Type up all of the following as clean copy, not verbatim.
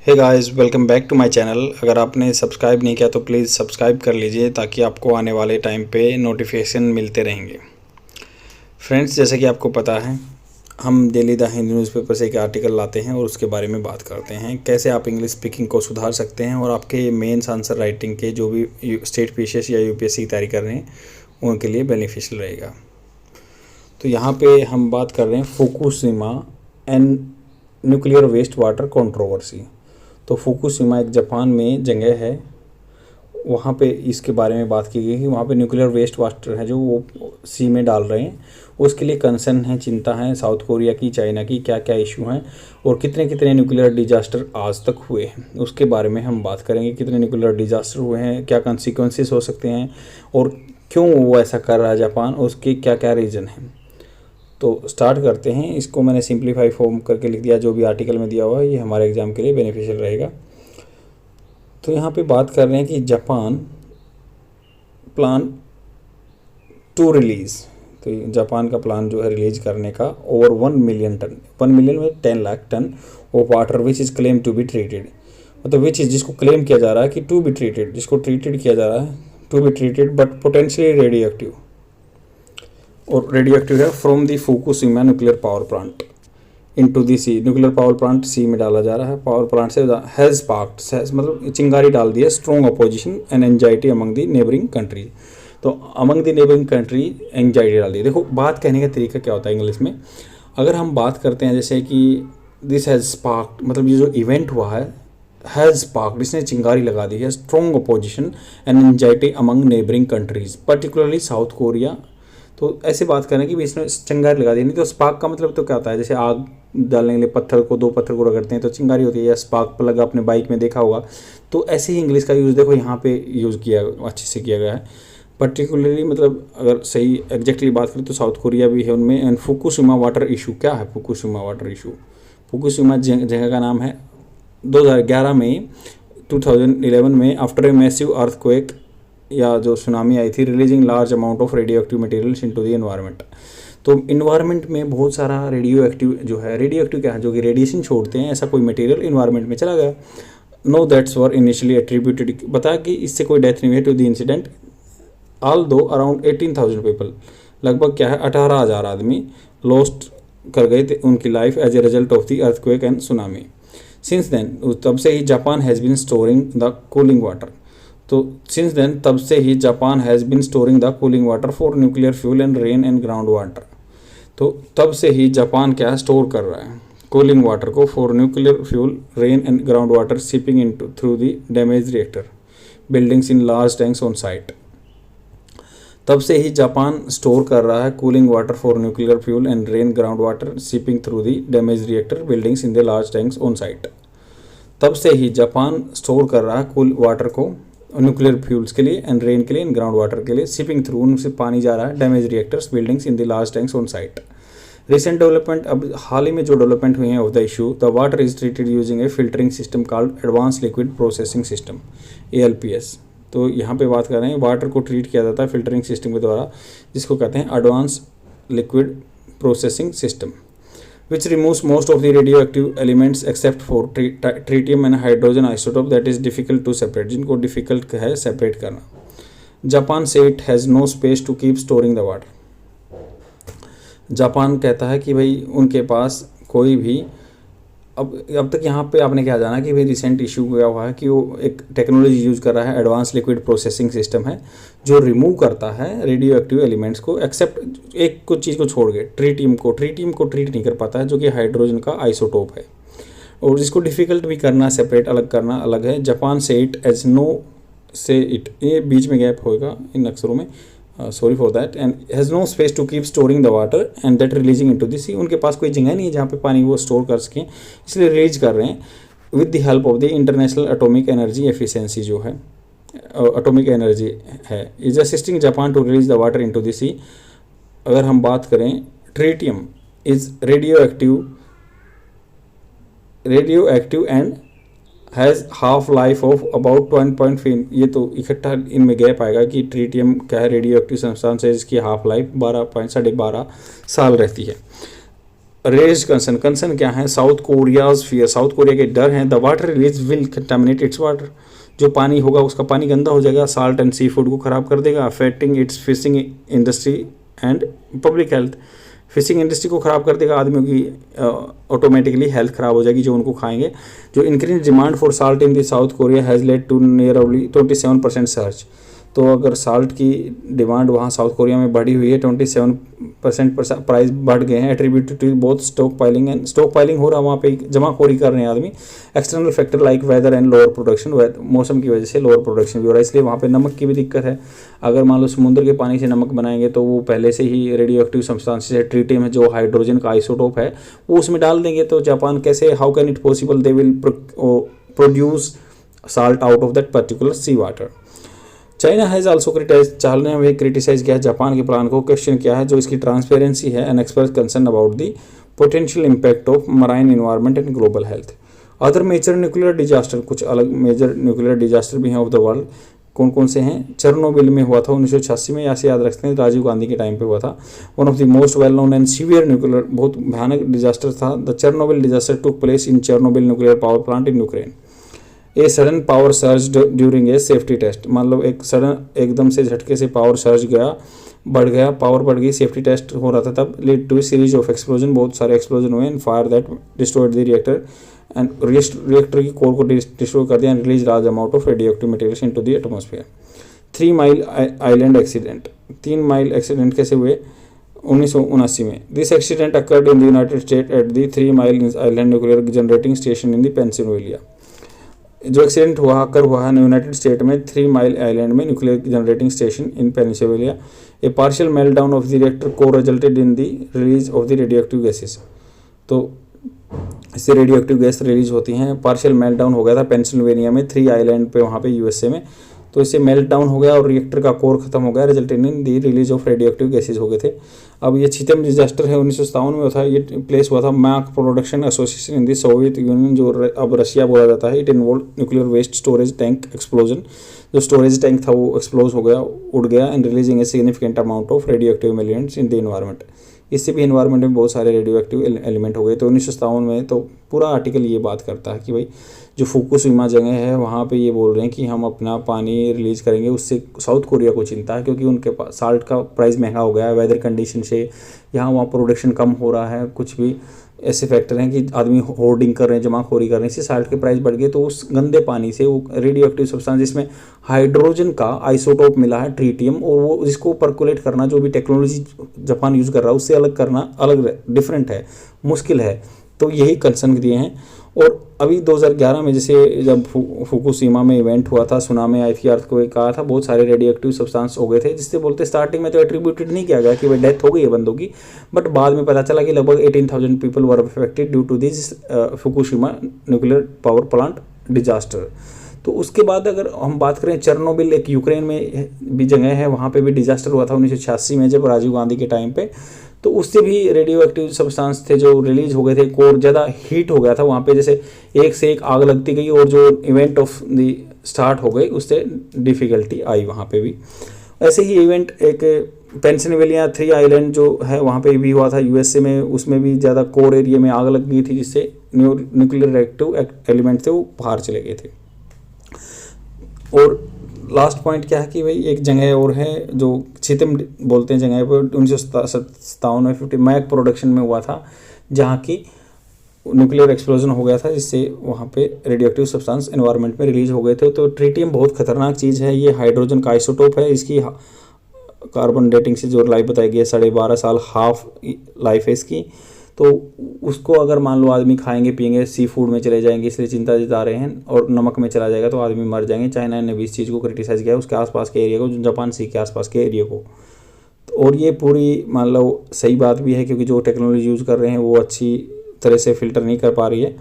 Hey guys, welcome back to my channel. अगर आपने subscribe नहीं किया तो प्लीज़ सब्सक्राइब कर लीजिए ताकि आपको आने वाले टाइम पे नोटिफिकेशन मिलते रहेंगे। फ्रेंड्स, जैसे कि आपको पता है, हम डेली द हिंदू न्यूज़पेपर से एक आर्टिकल लाते हैं और उसके बारे में बात करते हैं कैसे आप इंग्लिश स्पीकिंग को सुधार सकते हैं और आपके मेंस आंसर राइटिंग के जो भी स्टेट पीसीएस या यूपीएससी की तैयारी कर रहे हैं उनके लिए बेनिफिशियल रहेगा। तो यहाँ पे हम बात कर रहे हैं Fukushima and nuclear waste water controversy. तो फुकुशिमा एक जापान में जगह है, वहाँ पे इसके बारे में बात की गई कि वहाँ पे न्यूक्लियर वेस्ट वाटर है जो वो सी में डाल रहे हैं, उसके लिए कंसर्न है, चिंता है साउथ कोरिया की, चाइना की, क्या क्या इशू हैं और कितने कितने न्यूक्लियर डिजास्टर आज तक हुए हैं उसके बारे में हम बात करेंगे। कितने न्यूक्लियर डिजास्टर हुए हैं, क्या कॉन्सिक्वेंसेस हो सकते हैं और क्यों वो ऐसा कर रहा है जापान, उसके क्या क्या रीज़न है। तो स्टार्ट करते हैं। इसको मैंने सिंप्लीफाई फॉर्म करके लिख दिया, जो भी आर्टिकल में दिया हुआ है ये हमारे एग्ज़ाम के लिए बेनिफिशियल रहेगा। तो यहाँ पे बात कर रहे हैं कि जापान प्लान टू रिलीज़, तो जापान का प्लान जो है रिलीज करने का ओवर 1 मिलियन टन, 1 मिलियन में 10 lakh ton of water which is claim to be treated, मतलब विच इज़ जिसको क्लेम किया जा रहा है कि टू बी ट्रीटेड, जिसको ट्रीटेड किया जा रहा है, to be treated but potentially radio active, और रेडियो एक्टिव है from the Fukushima nuclear power plant into the sea. Nuclear power plant sea में डाला जा रहा है। पावर प्लांट से हैज़ स्पार्क्ड, मतलब चिंगारी डाल दी है, strong opposition and anxiety among the neighbouring country. तो among the neighbouring country anxiety डाल दी। देखो, बात कहने का तरीका क्या होता है इंग्लिश में। अगर हम बात करते हैं जैसे कि दिस हैज़ स्पार्क्ड, मतलब ये जो इवेंट हुआ है, हैज़ स्पार्क्ड, इसने चिंगारी लगा दी है, strong opposition and anxiety among neighbouring countries particularly south Korea. तो ऐसे बात करें कि इसने चिंगारी लगा दी। नहीं तो स्पार्क का मतलब तो क्या होता है, जैसे आग डालने के लिए पत्थर को, दो पत्थर को रगड़ते हैं तो चिंगारी होती है, या स्पार्क प्लग आपने बाइक में देखा होगा। तो ऐसे ही इंग्लिश का यूज़ देखो यहाँ पे यूज़ किया, अच्छे से किया गया है। पर्टिकुलरली मतलब अगर सही एग्जैक्टली बात करें तो साउथ कोरिया भी है उनमें। एंड फुकुशिमा वाटर इशू क्या है, फुकुशिमा वाटर इशू, फुकुशिमा जगह का नाम है। 2011 में 2011 में आफ्टर ए मैसिव अर्थक्वेक या जो सुनामी आई थी, releasing large amount of radio active materials into the environment. तो इन्वायरमेंट में बहुत सारा रेडियो एक्टिव जो है, रेडियो एक्टिव क्या है, जो कि रेडिएशन छोड़ते हैं, ऐसा कोई मटेरियल इन्वायरमेंट में चला गया। No that's were initially attributed, बताया कि इससे कोई डेथ नहीं हुई to the incident, although around 18,000 people, लगभग क्या है 18,000 आदमी लॉस्ट कर गए थे उनकी life as a result of the earthquake and tsunami. Since then, तब से ही Japan has been storing the cooling water. तो सिंस देन, तब से ही Japan has been storing the cooling water for nuclear fuel and rain and ground water. तो तब से ही जापान क्या स्टोर कर रहा है कूलिंग वाटर को for nuclear fuel, rain and ground water seeping in through the damage reactor buildings in large tanks on site. तब से ही जापान स्टोर कर रहा है cooling water for nuclear fuel and rain ground water seeping through the damage reactor buildings in the large tanks on site. तब से ही Japan store कर रहा है कूल वाटर को न्यूक्लियर फ्यूल्स के लिए एंड रेन के लिए एंड ग्राउंड वाटर के लिए, शिपिंग थ्रू, उनसे पानी जा रहा है, damage reactors buildings in the large tanks on site. Recent development, अब हाल ही में जो डेवलपमेंट हुए हैं of the issue, the water is treated using A filtering system called advance liquid processing system, ALPS। तो यहाँ पे बात कर रहे हैं वाटर को ट्रीट किया जाता है फिल्टरिंग सिस्टम के द्वारा, जिसको कहते हैं advance liquid processing system, which removes most of the radioactive elements except for tritium and hydrogen isotope that is difficult to separate, जिनको difficult है separate करना। जापान से it has no space to keep storing the water। Japan कहता है कि भाई उनके पास कोई भी अब तक यहाँ पे आपने क्या जाना कि भाई रिसेंट इशू हुआ हुआ है कि वो एक टेक्नोलॉजी यूज़ कर रहा है, एडवांस लिक्विड प्रोसेसिंग सिस्टम है जो रिमूव करता है रेडियो एक्टिव एलिमेंट्स को, एक्सेप्ट एक कुछ चीज़ को छोड़ के, ट्रीटियम को ट्रीट नहीं कर पाता है, जो कि हाइड्रोजन का आइसोटोप है, और जिसको डिफ़िकल्ट भी करना, सेपरेट अलग करना अलग है। जापान से it as no say it, ये बीच में गैप होगा इन अक्षरों में, sorry for that, and has no space to keep storing the water and that releasing into the sea. उनके पास कोई जगह नहीं है जहाँ पे पानी वो स्टोर कर सकें, इसलिए रिलीज कर रहे हैं with the help of the international atomic energy efficiency, जो है एटॉमिक एनर्जी है, is assisting Japan to release the water into the sea. अगर हम बात करें, tritium is radio active and has half life of about 1.5, ये तो इकट्ठा इनमें गैप आएगा कि ट्रीटियम क्या है, रेडियो एक्टिव संस्थान से इसकी हाफ लाइफ 12.5 साल रहती है। रेज कंसर्न क्या है, south Korea's fear, south Korea के डर हैं, the water release will contaminate it's water, जो पानी होगा उसका पानी गंदा हो जाएगा, साल्ट एंड सी फूड को ख़राब कर देगा, affecting it's fishing industry and public health, fishing industry को ख़राब कर देगा, आदमियों की ऑटोमेटिकली हेल्थ ख़राब हो जाएगी जो उनको खाएंगे। जो increase demand for salt in the South Korea has led to nearly 27% search, तो अगर साल्ट की डिमांड वहाँ साउथ कोरिया में बढ़ी हुई है, 27% प्राइस बढ़ गए हैं, attributed to both stockpiling and stockpiling हो रहा है वहाँ पे, जमाखोरी कर रहे हैं आदमी, external factor like weather and lower production, मौसम की वजह से लोअर प्रोडक्शन भी हो रहा है, इसलिए वहाँ पे नमक की भी दिक्कत है। अगर मान लो समुद्र के पानी से नमक बनाएंगे तो वो पहले से ही रेडियो एक्टिव सब्सटेंसेस है, ट्रीटियम है, जो हाइड्रोजन का आइसोटोप है वो उसमें डाल देंगे, तो जापान कैसे, how can it possible they will produce salt out of that particular sea water. China has also criticise, China ने भी क्रिटिसाइज किया जापान के प्लान को, क्वेश्चन किया है जो इसकी ट्रांसपेरेंसी है, and express concern about the potential impact of marine environment and global health. Other major nuclear disaster, कुछ अलग मेजर न्यूक्लियर डिजास्टर भी हैं ऑफ द वर्ल्ड, कौन कौन से हैं, चेरनोबिल में हुआ था 1986 में, यहाँ से याद रखते हैं राजीव गांधी के टाइम पे हुआ था, one of the most well known and severe nuclear, बहुत भयानक डिजास्टर था, the Chernobyl disaster took place in Chernobyl nuclear power plant in Ukraine. A sudden power surge during a safety test, मतलब एक sudden एकदम से झटके से power surge गया, बढ़ गया, पावर बढ़ गई, सेफ्टी टेस्ट हो रहा था तब, lead to series of explosion, बहुत सारे एक्सप्लोजन हुए, and fire that destroyed the reactor and reactor की कोर को डिस्ट्रॉय कर दिया, and release large amount of radioactive material into the atmosphere. 3 mile island accident, 3 mile accident कैसे हुए 1979 में, this accident occurred in the United State at the 3 mile island nuclear generating station in the Pennsylvania. जो accident हुआ है United State में 3 mile Island में nuclear generating station in Pennsylvania, a partial meltdown of the reactor को resulted in the release of the radio active gases, तो इससे radio active gas release होती हैं, पार्शियल मेल्टडाउन हो गया था पेंसिल्वेनिया में 3 आइलैंड पे वहाँ पे यूएसए में, तो इससे मेल्ट डाउन हो गया और रिएक्टर का कोर खत्म हो गया, resulting in the release of radio active gases हो गए थे। अब ये छितम डिजास्टर है 1957 में था, ये प्लेस हुआ था Mayak production association in the Soviet Union, जो अब रशिया बोला जाता है। It involve nuclear waste storage tank explosion, जो स्टोरेज टैंक था वो एक्सप्लोज हो गया, उड़ गया, and releasing a significant amount of radioactive elements in the environment. इससे भी इन्वायरमेंट में बहुत सारे रेडियो एक्टिव एलिमेंट हो गए। तो 1957 में तो पूरा आर्टिकल ये बात करता है कि भाई जो फुकुशिमा जगह है वहाँ पे ये बोल रहे हैं कि हम अपना पानी रिलीज करेंगे, उससे साउथ कोरिया को चिंता है क्योंकि उनके पास साल्ट का प्राइस महंगा हो गया है, वेदर कंडीशन से यहाँ वहाँ प्रोडक्शन कम हो रहा है, कुछ भी ऐसे फैक्टर हैं कि आदमी होर्डिंग कर रहे हैं, जमाखोरी कर रहे हैं, इससे साल्ट के प्राइस बढ़ गए। तो उस गंदे पानी से वो रेडियो एक्टिव सब्सटेंस जिसमें हाइड्रोजन का आइसोटोप मिला है ट्रीटियम, और वो जिसको परकुलेट करना जो भी टेक्नोलॉजी जापान यूज़ कर रहा है उससे अलग करना अलग डिफरेंट है, मुश्किल है। तो यही कंसर्न दिए हैं। और अभी 2011 में जैसे जब फुकुशिमा में इवेंट हुआ था, सुनामी आई थी, अर्थक्वेक आया था, बहुत सारे रेडियो एक्टिव सब्सटेंस हो गए थे, जिससे बोलते स्टार्टिंग में तो एट्रीब्यूटेड नहीं किया गया कि भाई डेथ हो गई है बंदों की, बट बाद में पता चला कि लगभग 18,000 people were affected due to this Fukushima nuclear power plant disaster. तो उसके बाद अगर हम बात करें चेरनोबिल, एक यूक्रेन में भी जगह है, वहाँ पे भी डिजास्टर हुआ था 1986 में जब राजीव गांधी के टाइम पे। तो उससे भी रेडियो एक्टिव सब्सटेंस थे जो रिलीज हो गए थे, कोर ज़्यादा हीट हो गया था वहाँ पे, जैसे एक से एक आग लगती गई और जो इवेंट ऑफ द स्टार्ट हो गई उससे डिफ़िकल्टी आई वहाँ पे भी। ऐसे ही इवेंट एक पेंसिल्वेनिया 3 आइलैंड जो है वहाँ पे भी हुआ था यूएसए में, उसमें भी ज़्यादा कोर एरिया में आग लग गई थी जिससे न्यूक्लियर एक्टिव एलिमेंट थे वो बाहर चले गए थे। और लास्ट पॉइंट क्या है कि भाई एक जगह और है जो छितम बोलते हैं जगह पर 1957 में 50 मैक प्रोडक्शन में हुआ था, जहाँ की न्यूक्लियर एक्सप्लोजन हो गया था जिससे वहाँ पे रेडियो एक्टिव सब्सटेंस एनवायरनमेंट में रिलीज हो गए थे। तो ट्रीटियम बहुत खतरनाक चीज़ है, ये हाइड्रोजन का आइसोटोप है, इसकी कार्बन डेटिंग से जो लाइफ बताई गई है 12.5 साल हाफ लाइफ है इसकी। तो उसको अगर मान लो आदमी खाएंगे पिएंगे, सी फूड में चले जाएंगे इसलिए चिंता जता रहे हैं, और नमक में चला जाएगा तो आदमी मर जाएंगे। चाइना ने भी इस चीज़ को क्रिटिसाइज किया है, उसके आसपास के एरिया को, जापान सी के आसपास के एरिया को। और ये पूरी मान लो सही बात भी है क्योंकि जो टेक्नोलॉजी यूज़ कर रहे हैं वो अच्छी तरह से फिल्टर नहीं कर पा रही है,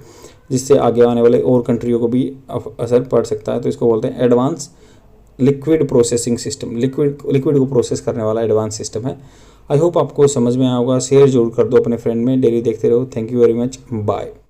जिससे आगे आने वाले और कंट्रियों को भी असर पड़ सकता है। तो इसको बोलते हैं advance liquid processing system, liquid को प्रोसेस करने वाला एडवांस सिस्टम है। आई होप आपको समझ में आया होगा। शेयर जरूर कर दो अपने फ्रेंड में, डेली देखते रहो। Thank you very much, bye.